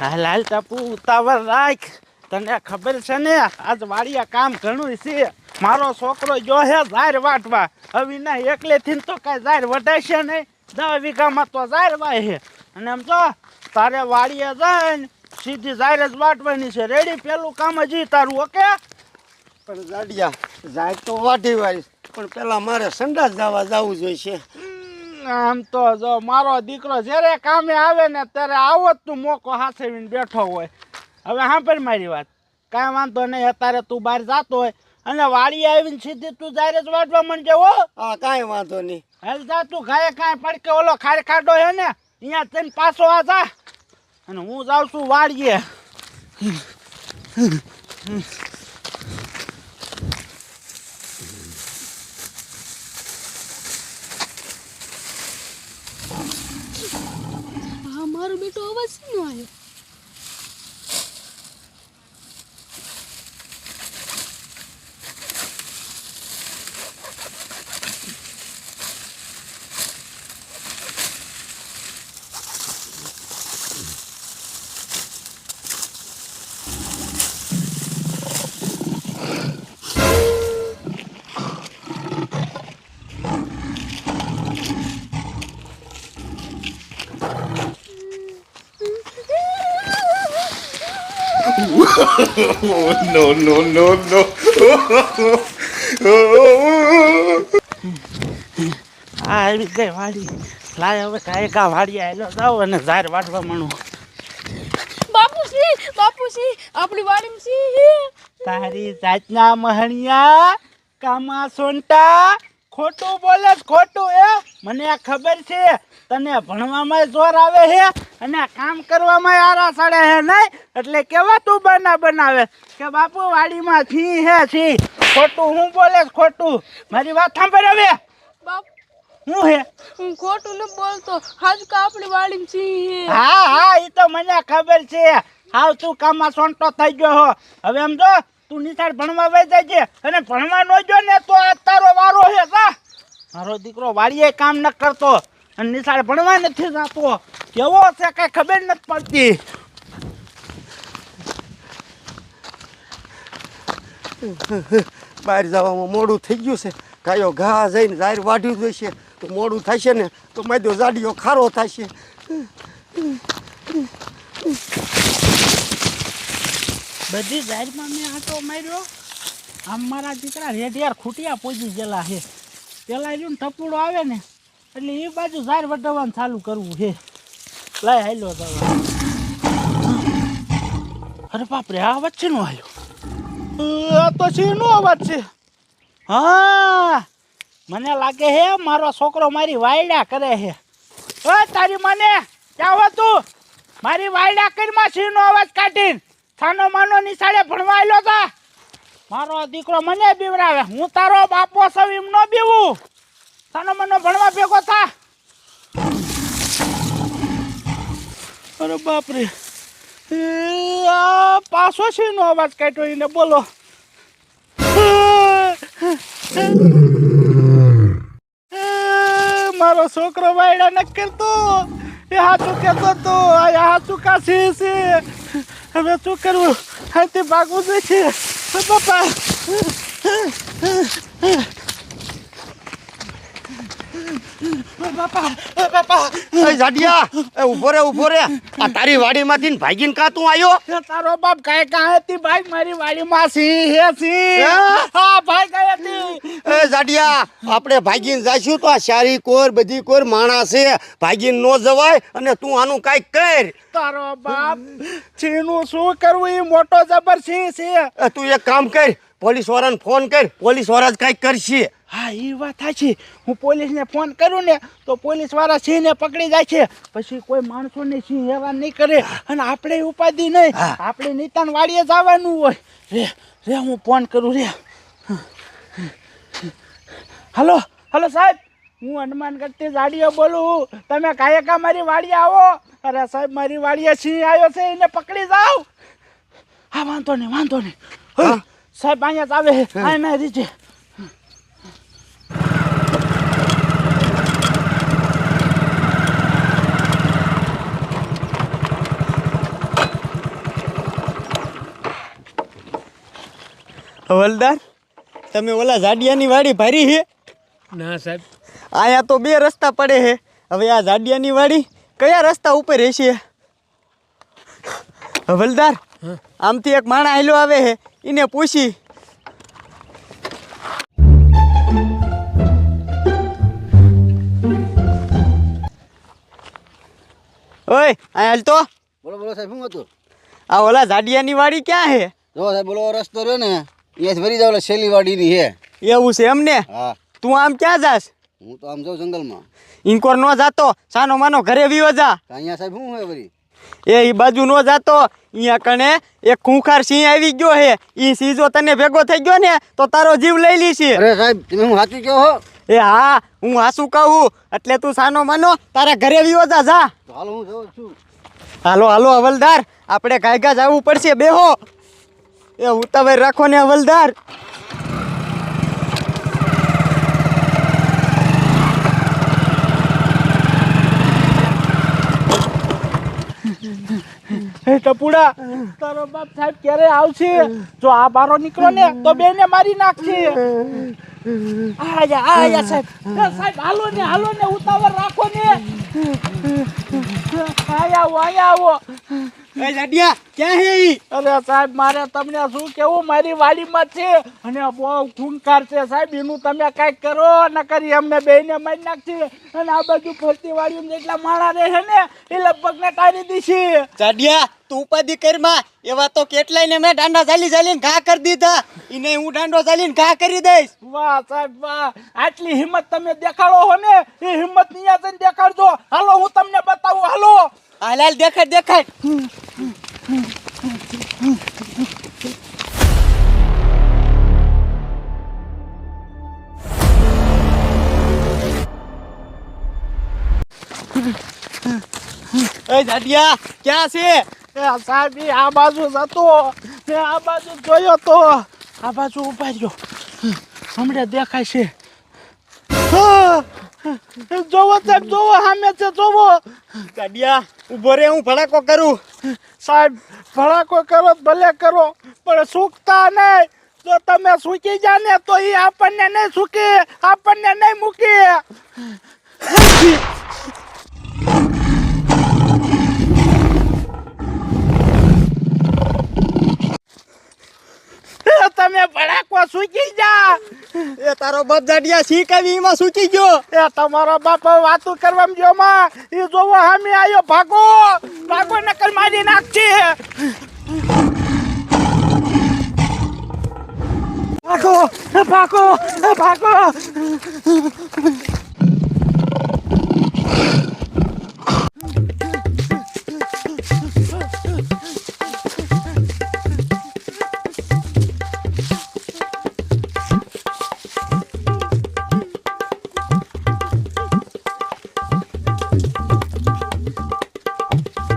હાલ હાલ ટપુ ઉતાવળ રાખ. તને ખબર છે ને આજ વાડિયા કામ ઘણું છે. મારો છોકરો જો હે ઝાર વાટવા. હવે ના એકલેથી તો કાંઈ ઝાર વટાશે નહીં. 10 વીઘામાં તો ઝાર વાય છે. અને એમ તો તારે વાડીએ જાય ને સીધી ઝાર જ વાટવાની છે. રેડી? પેલું કામ જ તારું. ઓકે? પણ જાડિયા જાય તો વાઢી વાળીશ, પણ પેલા મારે સંડાસ જવું જોઈશે. આમ તો જો મારો દીકરો જ્યારે કામે આવે ને ત્યારે આવો જ તું મોકો હાથવીને બેઠો હોય. હવે સાંભળ મારી વાત, કાંઈ વાંધો નહીં. અત્યારે તું બહાર જાતો હોય અને વાડી આવીને સીધી તું જારે જ વાટવા માંડજે હો. હા, કાંઈ વાંધો નહીં. હાલ જા તું ઘાયે કાંઈ પડકે ઓલો ખાડ ખાડો હે ને અહીંયા જઈને પાછો આ જા. અને હું જાઉં છું વાડીએ. મારો બેટો અવાજ શું આવ્યો? No, no, no, no. હા, આવી ગઈ વાડી. લાય હવે કાંઈ કા વાડીએ આવેલો જાઓ અને ઝાર વાટવા માંડું. બાપુજી આપણી વાડીમાં સી તારી જાતના મહણિયા કામા સોંટા ખોટું બોલે છે, ખોટું. મને ખબર છે તને ભણવામાં જોર આવે છે અને કામ કરવામાં આરા સડે છે નહીં, એટલે કેવા તું બનાવે કે બાપુ વાડીમાં છી હે છી. ખોટું હું બોલે છે, ખોટું. મારી વાત સાંભળ હવે. બાપ હું હે? હું ખોટું ન બોલતો. હાજકા આપણી વાડીમાં સી હા, એ તો મને ખબર છે. હાવ તું કામમાં સોંટો થઈ ગયો હો. હવે એમ જો તું નિશાળ ભણવા વહી જાય છે અને ભણવા ન જો ને તો આ તારો વારો છે. મારો દીકરો વાડીએ કામ ન કરતો અને નિશાળ ભણવા નથી જતો. કેવો છે કઈ ખબર નથી પડતી. બહાર જવામાં મોડું થઈ ગયું છે. ગાયો ઘા જઈને ઝાર વાઢ્યું જોઈશે તો મોડું થશે ને તો મારો જાડિયો ખારો થશે. બધી જાહેરમાં મેં આંટો માર્યો. આમ મારા દીકરા રેડિયાર ખૂટિયા પોજી ગયેલા છે. પેલા રહ્યું ને ટપુડો આવે ને એટલે એ બાજુ ઝાર વટાવવાનું ચાલુ કરવું છે. લાય હાલ્યો દવા. અરે બાપરે, આ અવાજ છે નો આવ્યો? આ તો છે નો અવાજ છે. હા, મને લાગે હે મારો છોકરો મારી વાયડા કરે છે. ઓય તારી મને ક્યાં હો તું? મારી વાયડા કરીમાં સિંહનો અવાજ કાઢીને થાનો માનો નિશાળે ભણવા આવેલો તા. મારો દીકરો મને બીવરાવે. હું તારો બાપો સૌ એમ નો બીવું. થાનો માનો ભણવા ભેગો થા. અરે બાપરે, આ પાછો સિંહનો અવાજ કાઢ્યો એને. બોલો. મારો છોકરો વાયડા ન કરતો. એ હાચું કહેતો તો આ હાચું કા છે. હવે શું કરવું? અહીંથી ભાગવું જોઈએ છે. બાપા, બાપા. એ જાડિયા, એ ઊભો રે. આ તારી વાડીમાંથી ભાગીને કાં તું આવ્યો? તારો બાપ કાંઈ કાંઈ ભાઈ મારી વાડીમાં સી હે સી. હા ભાઈ કાંઈ. એ જાડિયા, આપણે ભાગીને જઈશું તો આ શારી કોર બધી કોર માણસ છે. ભાગીને ન જવાય અને તું આનું કાંઈક કર. તારો બાપ છીનું શું કરવું? એ મોટો જબર છે. તું એક કામ કર, પોલીસ વાળાને ફોન કર. પોલીસ વાળા જ કાંઈક કરશે. હા, એ વાત સાચી. હું પોલીસને ફોન કરું ને તો પોલીસ વાળા સિંહને પકડી જાય છે. પછી કોઈ માણસોને સિંહ હેરાન નહીં કરે અને આપણે ઉપાધિ નહીં. આપણે નીતાન વાડીએ જવાનું હોય. રે હું ફોન કરું રે. હલો સાહેબ, હું હનુમાનગઢથી જાડીઓ બોલું. તમે કાયકા મારી વાડીએ આવો. અરે સાહેબ, મારી વાડીએ સિંહ આવ્યો છે, એને પકડી જાઓ. હા, વાંધો નહીં. સાહેબ અહીંયા જ આવે છે. આ ના રીચે. હવલદાર તમે ઓલા જાડિયાની વાડી ભારી છે? ના સાહેબ, અહીંયા તો 2 રસ્તા પડે છે. હવે આ જાડિયાની વાડી કયા રસ્તા ઉપર રહેશે? હવલદાર આમથી એક માણસ હાલ્યો આવે છે, એને પૂછી. ઓય અહીંયા હાલ તો. બોલો બોલો સાહેબ, શું હતું? આ ઓલા જાડિયાની વાડી ક્યાં છે? જો સાહેબ, બોલો રસ્તો રહ્યો ને અહીંયાથી વળી જાવ, શેલીવાડીની છે. એવું છે એમને? હા, તું આમ ક્યાં જાસ? હું તો આમ જાઉં જંગલમાં. ઇન્કોર નો જાતો, સાનો માનો ઘરે વિયો જા. અહીંયા સાહેબ શું હોય વળી? એ બાજુ નો જાતો, અહીંયા કણે એક ખૂંખાર સિંહ આવી ગયો હે. ઈ સિંહ જો તને ભેગો થઈ ગયો ને તો તારો જીવ લઈ લીશે. અરે સાહેબ, તમે હું સાચું કહો છો? એ હા, હું હાસું કહું. એટલે તું સાનો માનો તારા ઘરે વિયો જા. જા તો હાલો, હું જાઉં છું. હાલો હાલો હવલદાર, આપણે ગાયગા જવું પડશે. બેહો. એ ઉતાવળ રાખો ને હવલદાર. હે ટપુડા, તારો બાપ સાહેબ ક્યારે આવશે? જો આ બારો નીકળો ને તો બેને મારી નાખશે. આયા સાહેબ. એ સાહેબ હાલો ને ઉતાવળ રાખો ને. આયા આવો. એ જાડિયા ક્યાં હે ઈ? અરે સાહેબ, મારે તમને શું કેવું, મારી વાડીમાં છે અને બહુ ખૂંખાર છે સાહેબ. એનું તમે કાંઈક કરો, ન કરી અમને બેને મારી નાખશે. અને આ બાજુ ફરતી વાડીમાં જેટલા માણા રહે ને એ લગભગ ને ટાળી દીશે. જાડિયા તું ઉપાધિ કરમાં. એવા તો કેટલાય ને મેં દાંડા ચાલીને ઘા કરી દીધા. ઈને હું દાંડો ચાલીને ઘા કરી દઈશ. વાહ સાહેબ વાહ, આટલી હિંમત તમે દેખાડો હો ને, એ હિંમત અહીંયા જઈને દેખાડજો. હાલો હું તમને બતાવું. હાલો હાલ દેખાડ. એ જાડિયા ક્યાં છે? એ સાહેબ ઈ આ બાજુ જતો, મેં આ બાજુ જોયો તો. આ બાજુ ઉભા રહ્યો, હમણાં દેખાય છે. હા, જોવો સાહેબ, જોવો સામે છે, જોવો. જાડિયા ઊભો રે, હું ભડાકો કરું. સાહેબ ભડાકો કરો ભલે કરો, પણ સૂકતા નહીં. જો તમે સૂકી જા ને તો એ આપણને નહીં સૂકે, આપણને નહીં મૂકે. તમે ભડાકો સૂકી જા. એ તારો બાપ જાડિયા શીખ આવી એમાં સૂકી ગયો. એ તમારો બાપ વાતું કરવામાં જો માં, એ જોવો સામે આવ્યો. ભાગો નકર મારી નાખશે. ભાગો.